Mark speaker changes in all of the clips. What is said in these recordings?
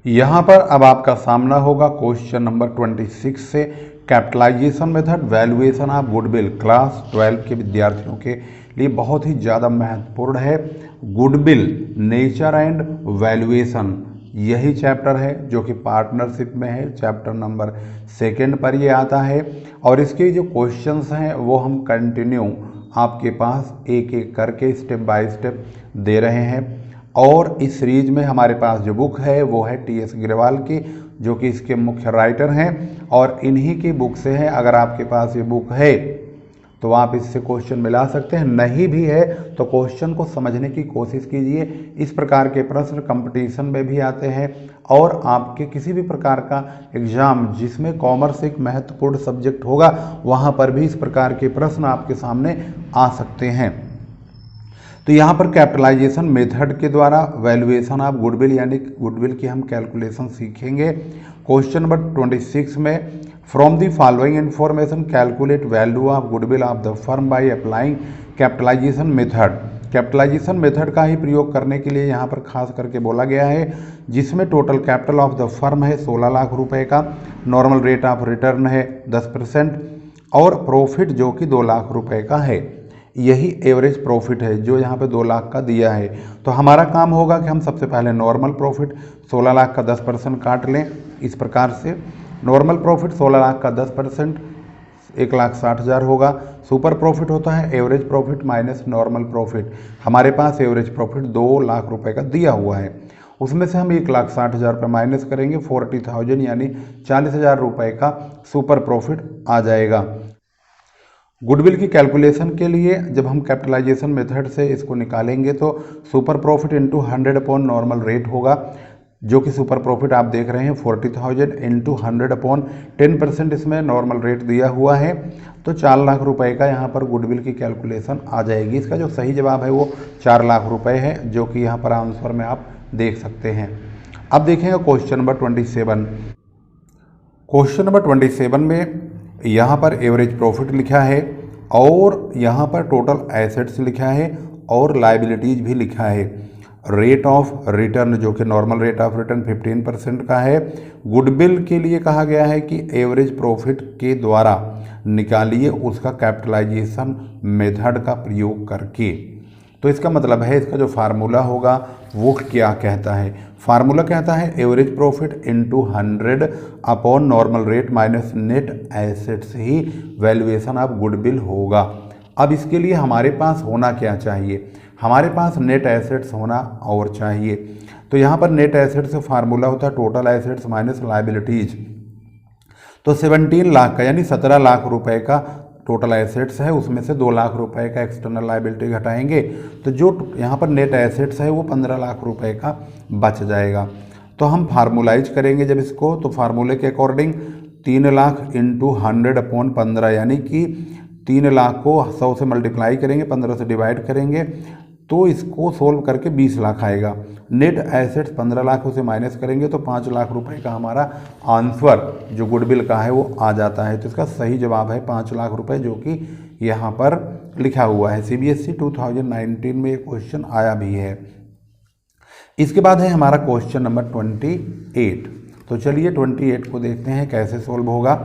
Speaker 1: यहाँ पर अब आपका सामना होगा क्वेश्चन नंबर 26 से capitalization method valuation of goodwill. Class 12 के विद्यार्थियों के लिए बहुत ही ज़्यादा महत्वपूर्ण है। गुडविल नेचर एंड वैल्यूएशन यही चैप्टर है जो कि पार्टनरशिप में है, चैप्टर नंबर 2 पर ये आता है। और इसके जो क्वेश्चंस हैं वो हम कंटिन्यू आपके पास एक एक करके स्टेप बाय स्टेप दे रहे हैं। और इस सीरीज में हमारे पास जो बुक है वो है टी.एस. अग्रवाल की, जो कि इसके मुख्य राइटर हैं और इन्हीं की बुक से है। अगर आपके पास ये बुक है तो आप इससे क्वेश्चन मिला सकते हैं, नहीं भी है तो क्वेश्चन को समझने की कोशिश कीजिए। इस प्रकार के प्रश्न कंपटीशन में भी आते हैं और आपके किसी भी प्रकार का एग्जाम जिसमें कॉमर्स एक महत्वपूर्ण सब्जेक्ट होगा वहाँ पर भी इस प्रकार के प्रश्न आपके सामने आ सकते हैं। तो यहाँ पर कैपिटलाइजेशन मेथड के द्वारा वैल्यूएशन ऑफ गुडविल यानी गुडविल की हम कैलकुलेशन सीखेंगे। क्वेश्चन नंबर 26 में from the following information calculate value of goodwill of the firm by applying capitalization method. Capitalization method का ही प्रयोग करने के लिए यहाँ पर खास करके बोला गया है, जिसमें total capital of the firm है 16 लाख रुपए का, नॉर्मल रेट ऑफ रिटर्न है 10% और प्रॉफिट जो कि 2 लाख रुपए का है। यही एवरेज प्रॉफिट है जो यहाँ पे 2 लाख का दिया है। तो हमारा काम होगा कि हम सबसे पहले नॉर्मल प्रॉफिट 16 लाख का 10% काट लें। इस प्रकार से नॉर्मल प्रॉफिट 16 लाख का 10% 1,60,000 होगा। सुपर प्रॉफिट होता है average profit minus normal profit. हमारे पास एवरेज प्रॉफिट 2 लाख रुपए का दिया हुआ है, उसमें से हम 1,60,000 रुपये माइनस करेंगे, 40,000 यानी 40,000 रुपये का सुपर प्रॉफिट आ जाएगा। गुडविल की कैलकुलेशन के लिए जब हम कैपिटलाइजेशन मेथड से इसको निकालेंगे तो super profit into 100 upon normal rate होगा, जो कि सुपर प्रॉफिट आप देख रहे हैं 40,000 इंटू 100 अपॉन 10% इसमें नॉर्मल रेट दिया हुआ है। तो 4 लाख रुपए का यहाँ पर गुडविल की कैलकुलेशन आ जाएगी। इसका जो सही जवाब है वो 4 लाख रुपए है, जो कि यहाँ पर आंसर में आप देख सकते हैं। अब देखेंगे क्वेश्चन नंबर 27। क्वेश्चन नंबर 27 में यहाँ पर एवरेज प्रॉफिट लिखा है और यहाँ पर टोटल एसेट्स लिखा है और लाइबिलिटीज भी लिखा है। रेट ऑफ रिटर्न जो कि नॉर्मल रेट ऑफ रिटर्न 15% का है। गुडविल के लिए कहा गया है कि एवरेज प्रॉफिट के द्वारा निकालिए उसका कैपिटलाइजेशन मेथड का प्रयोग करके। तो इसका मतलब है इसका जो फार्मूला होगा वो क्या कहता है। फार्मूला कहता है average profit into 100 upon normal rate minus net assets he valuation of goodwill होगा। अब इसके लिए हमारे पास होना क्या चाहिए, हमारे पास नेट एसेट्स होना और चाहिए। तो यहाँ पर नेट एसेट्स से फार्मूला होता है टोटल एसेट्स माइनस लाइबिलिटीज। तो 17 लाख का यानी 17 लाख रुपए का टोटल एसेट्स है, उसमें से 2 लाख रुपए का एक्सटर्नल लाइबिलिटी घटाएंगे तो जो यहाँ पर नेट एसेट्स है वो 15 लाख रुपए का बच जाएगा। तो हम फार्मूलाइज करेंगे जब इसको, तो फार्मूले के अकॉर्डिंग 3 लाख इंटू 100 अपॉन 15 यानी कि 3 लाख को 100 से मल्टीप्लाई करेंगे, 15 से डिवाइड करेंगे तो इसको सोल्व करके 20 लाख आएगा। नेट एसेट्स 15 लाख से माइनस करेंगे तो 5 लाख रुपए का हमारा आंसर जो गुडविल का है वो आ जाता है। तो इसका सही जवाब है 5 लाख रुपए, जो कि यहाँ पर लिखा हुआ है। CBSE 2019 में ये क्वेश्चन आया भी है। इसके बाद है हमारा क्वेश्चन नंबर 28। तो चलिए 28 को देखते हैं कैसे सोल्व होगा।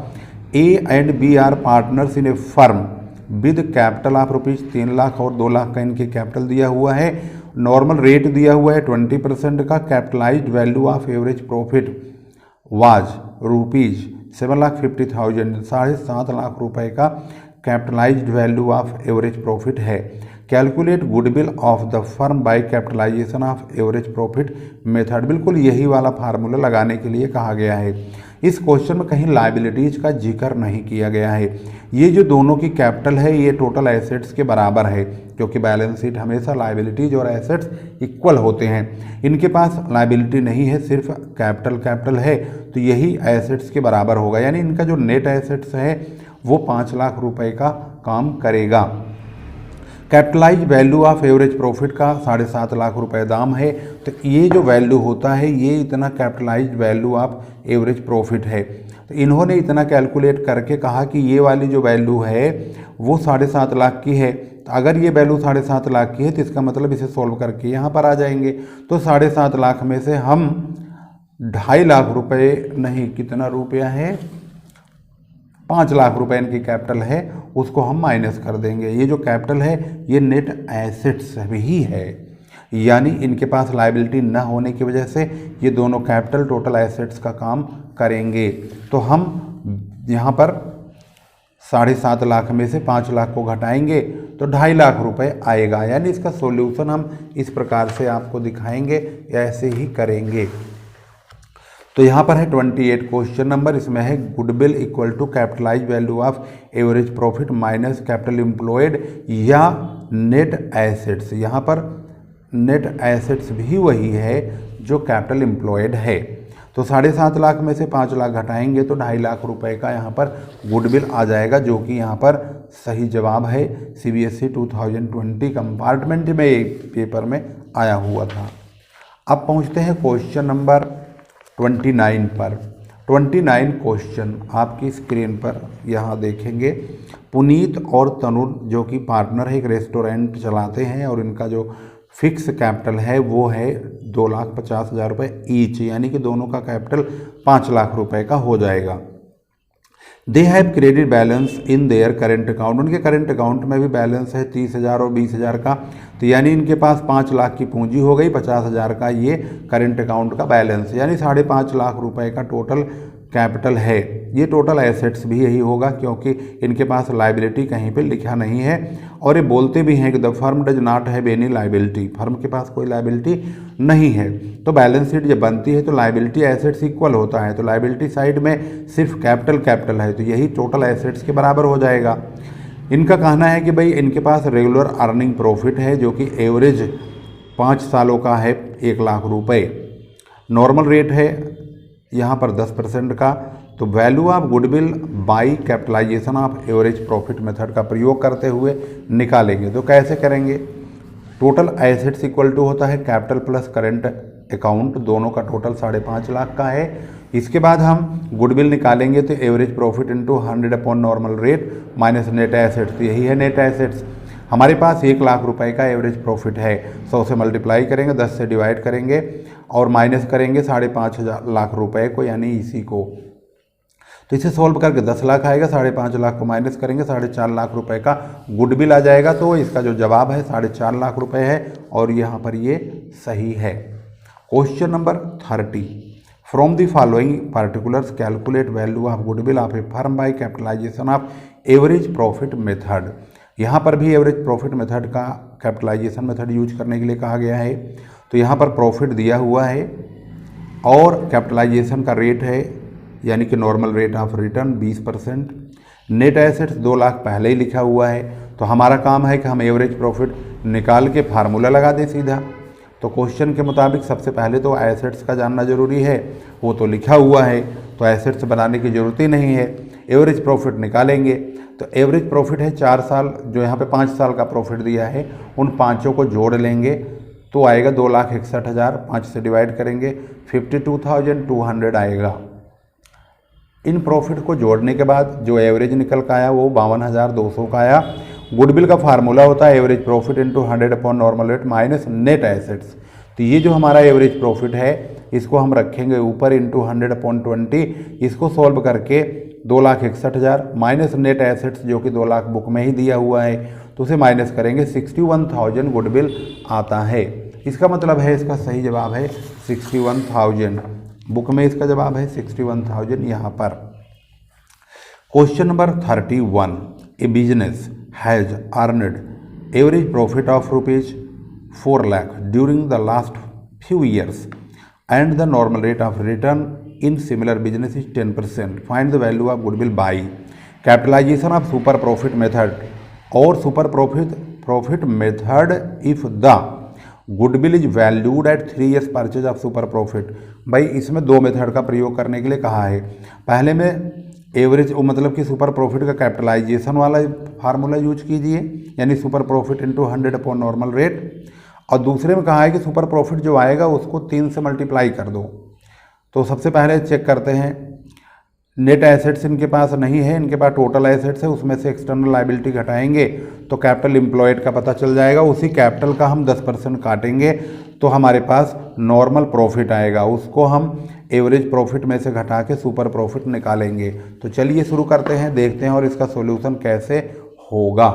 Speaker 1: A and B are partners in a firm with capital of rupees 3 lakh और 2 लाख का इनके कैपिटल दिया हुआ है। नॉर्मल रेट दिया हुआ है 20% का। Capitalized value of average profit was rupees 7,50,000, 7.5 lakh रुपए का capitalized value of average profit है। Calculate goodwill of the firm by capitalization of average profit method. बिल्कुल यही वाला फार्मूला लगाने के लिए कहा गया है। इस क्वेश्चन में कहीं लाइबिलिटीज का जिक्र नहीं किया गया है। ये जो दोनों की कैपिटल है ये टोटल एसेट्स के बराबर है, क्योंकि बैलेंस शीट हमेशा लाइबिलिटीज और एसेट्स इक्वल होते हैं। इनके पास लाइबिलिटी नहीं है, सिर्फ कैपिटल है, तो यही एसेट्स के बराबर होगा। यानी इनका जो नेट एसेट्स है वो 5 लाख रुपए का काम करेगा। Capitalize value of average profit का 7.5 लाख रुपए दाम है। तो ये जो वैल्यू होता है ये इतना capitalize value of average profit है। तो इन्होंने इतना कैलकुलेट करके कहा कि ये वाली जो वैल्यू है वो 7.5 लाख की है। तो अगर ये वैल्यू 7.5 लाख की है तो इसका मतलब इसे सॉल्व करके यहाँ पर आ जाएंगे। तो 7.5 लाख में से हम 2.5 लाख रुपए नहीं, कितना रुपया है, 5 लाख रुपए इनकी कैपिटल है, उसको हम माइनस कर देंगे। ये जो कैपिटल है ये नेट एसेट्स भी है, यानी इनके पास लायबिलिटी न होने की वजह से ये दोनों कैपिटल टोटल एसेट्स का काम करेंगे। तो हम यहाँ पर 7.5 लाख में से 5 लाख को घटाएंगे तो 2.5 लाख रुपए आएगा। यानी इसका सॉल्यूशन हम इस प्रकार से आपको दिखाएंगे, ऐसे ही करेंगे। तो यहाँ पर है 28 क्वेश्चन नंबर, इसमें है goodwill equal to capitalize value of average profit minus capital employed या नेट एसेट्स। यहाँ पर नेट एसेट्स भी वही है जो कैपिटल एम्प्लॉयड है। तो 7.5 लाख में से 5 लाख घटाएंगे तो 2.5 लाख रुपए का यहाँ पर गुडविल आ जाएगा, जो कि यहाँ पर सही जवाब है। CBSE 2020 कंपार्टमेंट में एक पेपर में आया हुआ था। अब पहुँचते हैं क्वेश्चन नंबर 29 पर। 29 क्वेश्चन आपकी स्क्रीन पर यहाँ देखेंगे। पुनीत और तनुर जो कि पार्टनर है, एक रेस्टोरेंट चलाते हैं और इनका जो फिक्स कैपिटल है वो है 2,50,000 रुपये ईच, यानी कि दोनों का कैपिटल 5 लाख रुपए का हो जाएगा। They have credit balance in their current account, उनके करेंट अकाउंट में भी बैलेंस है 30,000 और 20,000 का। तो यानी इनके पास 5 लाख की पूंजी हो गई, 50,000 का ये करेंट अकाउंट का बैलेंस, यानी 5.5 लाख रुपए का टोटल कैपिटल है। ये टोटल एसेट्स भी यही होगा, क्योंकि इनके पास लाइबिलिटी कहीं पे लिखा नहीं है। और ये बोलते भी हैं कि the firm does not have any liability, firm के पास कोई लाइबिलिटी नहीं है। तो बैलेंस शीट जब बनती है तो लाइबिलिटी एसेट्स इक्वल होता है, तो लाइबिलिटी साइड में सिर्फ कैपिटल है, तो यही टोटल एसेट्स के बराबर हो जाएगा। इनका कहना है कि भाई इनके पास रेगुलर अर्निंग प्रॉफिट है जो कि एवरेज 5 सालों का है 1 लाख रुपए। नॉर्मल रेट है यहाँ पर 10% का। तो value of goodwill by capitalization of average profit method का प्रयोग करते हुए निकालेंगे। तो कैसे करेंगे? टोटल एसेट्स इक्वल टू होता है कैपिटल प्लस करेंट अकाउंट, दोनों का टोटल 5.5 लाख का है। इसके बाद हम गुडविल निकालेंगे तो average profit into 100 upon normal rate minus net assets, यही है नेट एसेट्स। हमारे पास 1 लाख रुपए का एवरेज प्रॉफिट है, 100 से मल्टीप्लाई करेंगे, 10 से डिवाइड करेंगे और माइनस करेंगे 5.5 लाख रुपए को, यानी इसी को। तो इसे सॉल्व करके 10 लाख आएगा, 5.5 लाख को माइनस करेंगे 4.5 लाख रुपए का गुडविल आ जाएगा। तो इसका जो जवाब है 4.5 लाख रुपए है और यहाँ पर ये सही है। Question number 30, from the following particulars calculate value of goodwill of a firm by capitalization of average profit method. यहाँ पर भी एवरेज प्रॉफिट मेथड का कैपिटलाइजेशन मेथड यूज करने के लिए कहा गया है। तो यहाँ पर प्रॉफिट दिया हुआ है और कैपिटलाइजेशन का रेट है, यानी कि normal rate of return 20%। Net assets 2 lakh पहले ही लिखा हुआ है। तो हमारा काम है कि हम एवरेज प्रॉफिट निकाल के फार्मूला लगा दें सीधा। तो क्वेश्चन के मुताबिक सबसे पहले तो एसेट्स का जानना जरूरी है, वो तो लिखा हुआ है, तो एसेट्स बनाने की ज़रूरत ही नहीं है। एवरेज प्रॉफिट निकालेंगे तो एवरेज प्रॉफिट है 4 साल, जो यहाँ पे 5 साल का प्रॉफिट दिया है, उन पाँचों को जोड़ लेंगे तो आएगा 2,61,000। 5 से डिवाइड करेंगे 52,200 आएगा। इन प्रॉफिट को जोड़ने के बाद जो एवरेज निकल का आया वो 52,200 का आया। गुडविल का फार्मूला होता है average profit into 100 upon normal rate minus net assets. तो ये जो हमारा एवरेज प्रॉफिट है इसको हम रखेंगे ऊपर इंटू 100 अपॉन 20। इसको सॉल्व करके 2,61,000 माइनस नेट एसेट्स जो कि 2 लाख बुक में ही दिया हुआ है, तो उसे माइनस करेंगे 61,000 गुडविल आता है। इसका मतलब है इसका सही जवाब है 61,000। बुक में इसका जवाब है 61,000 यहाँ पर। Question number 31, a business has earned average profit of ₹4 lakh during the last few years and the normal rate of return in similar business is 10%। Find the value of goodwill by capitalization of super profit method और super profit method if the goodwill is valued at 3 years purchase of super profit. भाई इसमें 2 method का प्रयोग करने के लिए कहा है। पहले में एवरेज मतलब कि सुपर प्रॉफिट का कैपिटलाइजेशन वाला फार्मूला यूज कीजिए, यानी super profit into 100 upon normal rate. और दूसरे में कहा है कि सुपर प्रॉफिट जो आएगा उसको 3 से मल्टीप्लाई कर दो। तो सबसे पहले चेक करते हैं नेट एसेट्स इनके पास नहीं है, इनके पास टोटल एसेट्स है, उसमें से एक्सटर्नल लायबिलिटी घटाएंगे तो कैपिटल एम्प्लॉयड का पता चल जाएगा। उसी कैपिटल का हम 10% काटेंगे तो हमारे पास नॉर्मल प्रॉफिट आएगा, उसको हम एवरेज प्रॉफिट में से घटा के सुपर प्रॉफिट निकालेंगे। तो चलिए शुरू करते हैं, देखते हैं और इसका सॉल्यूशन कैसे होगा।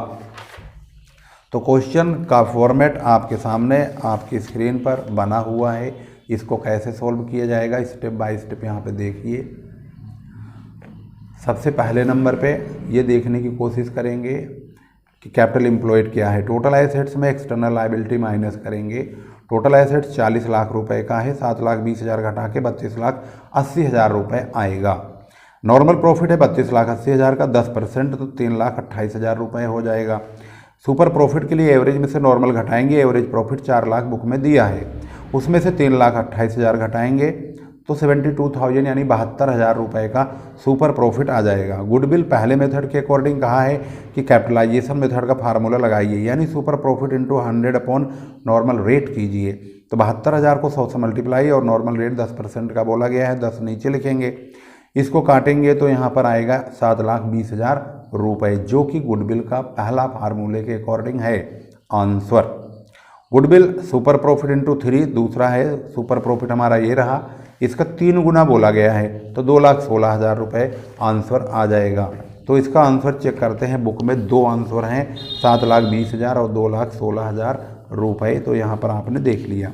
Speaker 1: तो क्वेश्चन का फॉर्मेट आपके सामने आपकी स्क्रीन पर बना हुआ है, इसको कैसे सॉल्व किया जाएगा स्टेप बाय स्टेप यहाँ पे देखिए। सबसे पहले नंबर पे ये देखने की कोशिश करेंगे कि कैपिटल एम्प्लॉयड क्या है। टोटल एसेट्स में एक्सटर्नल लायबिलिटी माइनस करेंगे। टोटल एसेट्स 40 लाख रुपए का है, 7,20,000 घटा के 32,80,000 रुपये आएगा। नॉर्मल प्रॉफिट है 32,80,000 का, 10% तो 3,28,000 रुपये हो जाएगा। सुपर प्रॉफिट के लिए एवरेज में से नॉर्मल घटाएंगे, एवरेज प्रॉफिट 4 लाख बुक में दिया है, उसमें से 3,28,000 घटाएंगे तो 72,000 यानी 72,000 रुपये का सुपर प्रॉफिट आ जाएगा। गुडविल पहले मेथड के अकॉर्डिंग कहा है कि कैपिटलाइजेशन मेथड का फार्मूला लगाइए, यानी super profit into 100 upon normal rate कीजिए। तो 72,000 को 100 से मल्टीप्लाई और नॉर्मल रेट 10% का बोला गया है, 10 नीचे लिखेंगे। इसको काटेंगे तो यहाँ पर आएगा 7,20,000 रुपये, जो कि गुडविल का पहला फार्मूले के अकॉर्डिंग है answer. Goodwill super profit into 3 दूसरा है, सुपर प्रॉफिट हमारा ये रहा, इसका 3 गुना बोला गया है तो 2,16,000 रुपये आंसर आ जाएगा। तो इसका आंसर चेक करते हैं, बुक में 2 आंसर हैं, 7,20,000 और 2,16,000 रुपये। तो यहाँ पर आपने देख लिया।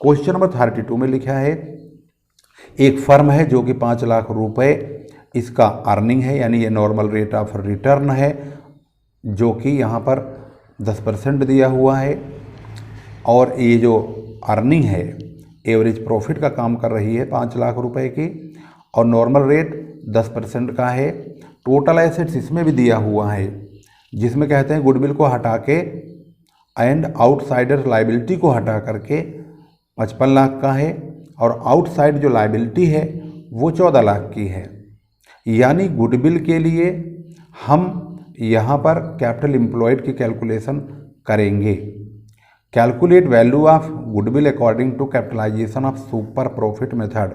Speaker 1: क्वेश्चन नंबर 32 में लिखा है एक फर्म है जो कि 5 लाख रुपए इसका अर्निंग है, यानी ये नॉर्मल रेट ऑफ रिटर्न है, जो कि यहाँ पर 10% दिया हुआ है, और ये जो अर्निंग है एवरेज प्रॉफिट का काम कर रही है 5 लाख रुपए की, और नॉर्मल रेट 10% का है। टोटल एसेट्स इसमें भी दिया हुआ है, जिसमें कहते हैं गुडविल को हटा के एंड आउटसाइडर लायबिलिटी को हटा करके 55 लाख का है, और आउटसाइड जो लायबिलिटी है वो 14 लाख की है। यानी गुडविल के लिए हम यहाँ पर कैपिटल एम्प्लॉयड की कैलकुलेशन करेंगे। Calculate value of goodwill according to capitalization of super profit method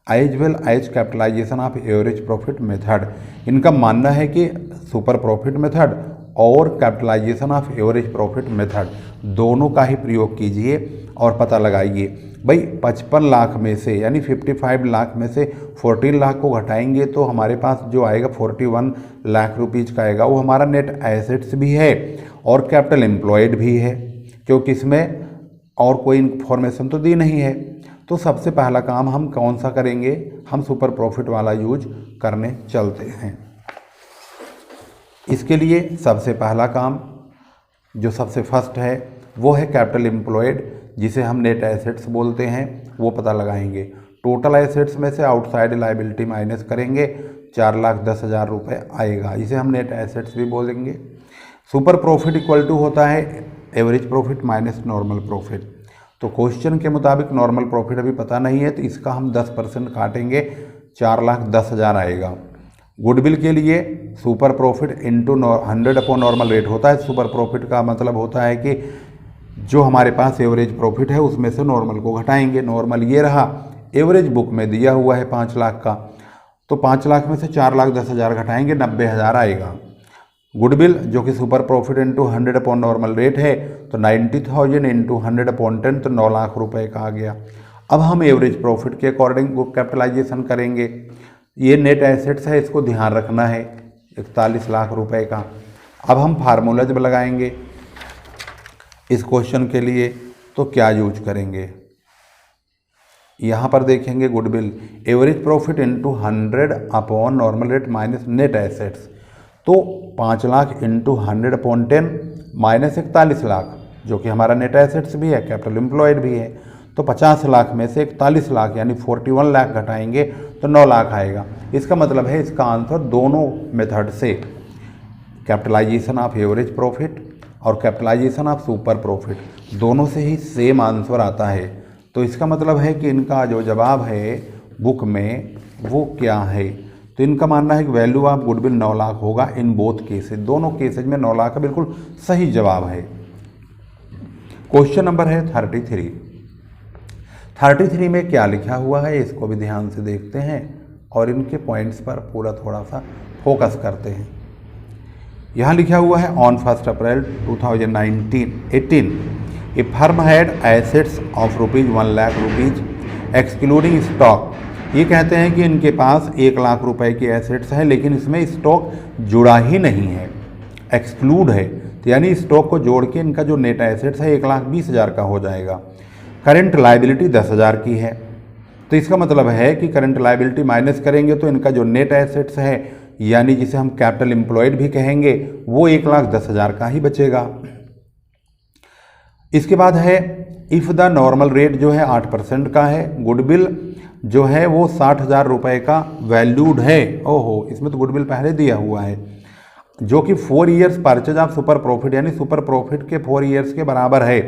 Speaker 1: as well as capitalization of average profit method. इनका मानना है कि सुपर प्रॉफिट मेथड और capitalization of average profit method दोनों का ही प्रयोग कीजिए और पता लगाइए। भाई 55 लाख में से यानी 55 लाख में से 14 लाख को घटाएंगे तो हमारे पास जो आएगा 41 लाख रुपीज़ का आएगा, वो हमारा नेट एसेट्स भी है और कैपिटल एम्प्लॉयड भी है, क्योंकि इसमें और कोई इन्फॉर्मेशन तो दी नहीं है। तो सबसे पहला काम हम कौन सा करेंगे, हम सुपर प्रॉफिट वाला यूज करने चलते हैं। इसके लिए सबसे पहला काम जो सबसे फर्स्ट है वो है कैपिटल एम्प्लॉयड, जिसे हम नेट एसेट्स बोलते हैं, वो पता लगाएंगे। टोटल एसेट्स में से आउटसाइड लायबिलिटी माइनस करेंगे, 4,10,000 रुपये आएगा, इसे हम नेट एसेट्स भी बोलेंगे। सुपर प्रॉफिट इक्वल टू होता है average profit minus normal profit. तो क्वेश्चन के मुताबिक नॉर्मल प्रॉफिट अभी पता नहीं है, तो इसका हम 10% काटेंगे, 4,10,000 आएगा। गुडविल के लिए super profit into 100 upon normal rate होता है। सुपर प्रॉफिट का मतलब होता है कि जो हमारे पास एवरेज प्रॉफिट है उसमें से नॉर्मल को घटाएंगे। नॉर्मल ये रहा, एवरेज बुक में दिया हुआ है 5 लाख का, तो 5 लाख में से 4,10,000 घटाएंगे, 90,000 आएगा। गुडविल जो कि super profit into 100 upon normal rate है, तो 90,000 इंटू 100 अपॉन 10 तो 9 लाख रुपए का आ गया। अब हम एवरेज प्रॉफिट के अकॉर्डिंग बुक कैपिटलाइजेशन करेंगे। ये नेट एसेट्स है, इसको ध्यान रखना है, 41 लाख रुपए का। अब हम फार्मूला जब लगाएंगे इस क्वेश्चन के लिए तो क्या यूज करेंगे, यहाँ पर देखेंगे goodwill average profit into 100 upon normal rate minus net assets, तो 5 lakh into 100 upon 10 minus 41 lakh, जो कि हमारा नेट एसेट्स भी है, कैपिटल एम्प्लॉयड भी है। तो 50 लाख में से 41 लाख यानी 41 लाख घटाएंगे तो 9 लाख आएगा। इसका मतलब है इसका आंसर दोनों मेथड से, कैपिटलाइजेशन ऑफ एवरेज प्रॉफिट और कैपिटलाइजेशन ऑफ सुपर प्रॉफिट, दोनों से ही सेम आंसर आता है। तो इसका मतलब है कि इनका जो जवाब है बुक में वो क्या है, तो इनका मानना है कि वैल्यू ऑफ गुडविल 9 लाख होगा इन बोथ केसेज, दोनों केसेज में 9 लाख का बिल्कुल सही जवाब है। क्वेश्चन नंबर है 33 में क्या लिखा हुआ है इसको भी ध्यान से देखते हैं और इनके पॉइंट्स पर पूरा थोड़ा सा फोकस करते हैं। यहाँ लिखा हुआ है on 1 April 2018 A firm had assets of ₹1,00,000 excluding stock. ये कहते हैं कि इनके पास 1,00,000 रुपए की एसेट्स है, लेकिन इसमें स्टॉक जुड़ा ही नहीं है, एक्सक्लूड है। तो यानी स्टॉक को जोड़ के इनका जो नेट एसेट्स है 1,20,000 का हो जाएगा। करंट लायबिलिटी 10,000 की है, तो इसका मतलब है कि करंट लायबिलिटी माइनस करेंगे तो इनका जो नेट एसेट्स है, यानी जिसे हम कैपिटल एम्प्लॉयड भी कहेंगे, वो 1,10,000 का ही बचेगा। इसके बाद है इफ़ द नॉर्मल रेट जो है 8% का है, गुडविल जो है वो 60,000 रुपये का वैल्यूड है। ओहो, इसमें तो गुडविल पहले दिया हुआ है, जो कि 4 years purchase of super profit, यानी सुपर प्रॉफिट के 4 ईयर्स के बराबर है।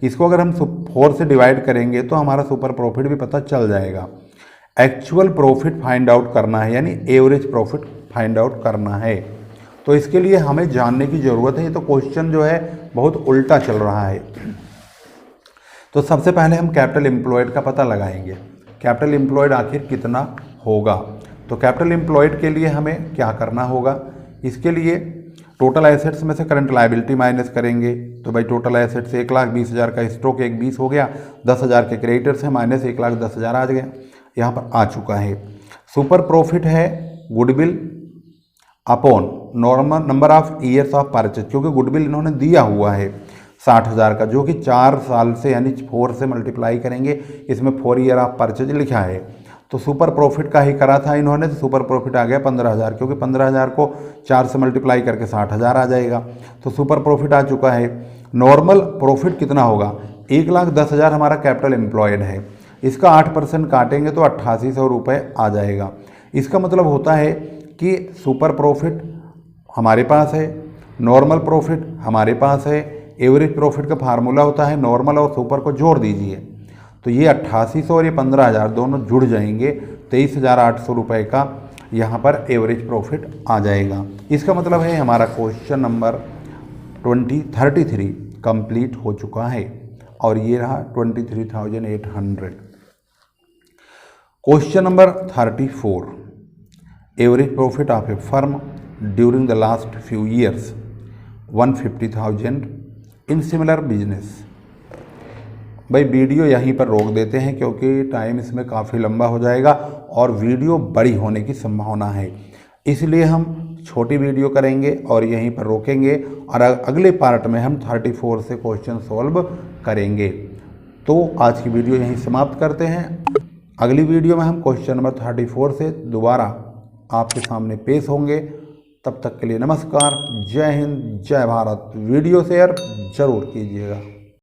Speaker 1: इसको अगर हम 4 से डिवाइड करेंगे तो हमारा सुपर प्रॉफिट भी पता चल जाएगा। एक्चुअल प्रॉफिट फाइंड आउट करना है, यानी एवरेज प्रॉफिट फाइंड आउट करना है। तो इसके लिए हमें जानने की ज़रूरत है। ये तो क्वेश्चन जो है बहुत उल्टा चल रहा है। तो सबसे पहले हम कैपिटल एम्प्लॉयड का पता लगाएंगे, कैपिटल एम्प्लॉयड आखिर कितना होगा। तो कैपिटल एम्प्लॉयड के लिए हमें क्या करना होगा, इसके लिए टोटल एसेट्स में से करंट लायबिलिटी माइनस करेंगे। तो भाई टोटल एसेट्स 1,20,000 का स्टॉक 1,20 हो गया, 10,000 के क्रेडिटर्स हैं, माइनस 1,10,000 आ गया, यहाँ पर आ चुका है। सुपर प्रॉफिट है goodwill upon normal number of years of purchase, क्योंकि गुडविल इन्होंने दिया हुआ है 60,000 का, जो कि 4 साल से यानी 4 से मल्टीप्लाई करेंगे, इसमें 4 ईयर ऑफ परचेज लिखा है। तो सुपर प्रॉफिट का ही करा था इन्होंने, तो सुपर प्रॉफिट आ गया 15,000, क्योंकि 15,000 को 4 से मल्टीप्लाई करके 60,000 आ जाएगा। तो सुपर प्रॉफिट आ चुका है। नॉर्मल प्रॉफिट कितना होगा, 1,10,000 हमारा कैपिटल एम्प्लॉयड है, इसका 8% काटेंगे तो 8,800 रुपये आ जाएगा। इसका मतलब होता है कि सुपर प्रॉफिट हमारे पास है, नॉर्मल प्रॉफिट हमारे पास है, एवरेज प्रॉफिट का फार्मूला होता है नॉर्मल और सुपर को जोड़ दीजिए, तो ये 8,800 और ये 15,000 दोनों जुड़ जाएंगे, 23,800 रुपये का यहाँ पर एवरेज प्रॉफिट आ जाएगा। इसका मतलब है हमारा क्वेश्चन नंबर 33 कंप्लीट हो चुका है, और ये रहा 23,800। Question number 34 average profit of a firm during the last few years 150,000 in similar business. भाई वीडियो यहीं पर रोक देते हैं, क्योंकि टाइम इसमें काफ़ी लंबा हो जाएगा और वीडियो बड़ी होने की संभावना है, इसलिए हम छोटी वीडियो करेंगे और यहीं पर रोकेंगे, और अगले पार्ट में हम 34 से क्वेश्चन सॉल्व करेंगे। तो आज की वीडियो यहीं समाप्त करते हैं। अगली वीडियो में हम क्वेश्चन नंबर 34 से दोबारा आपके सामने पेश होंगे। तब तक के लिए नमस्कार, जय हिंद, जय भारत। वीडियो शेयर जरूर कीजिएगा।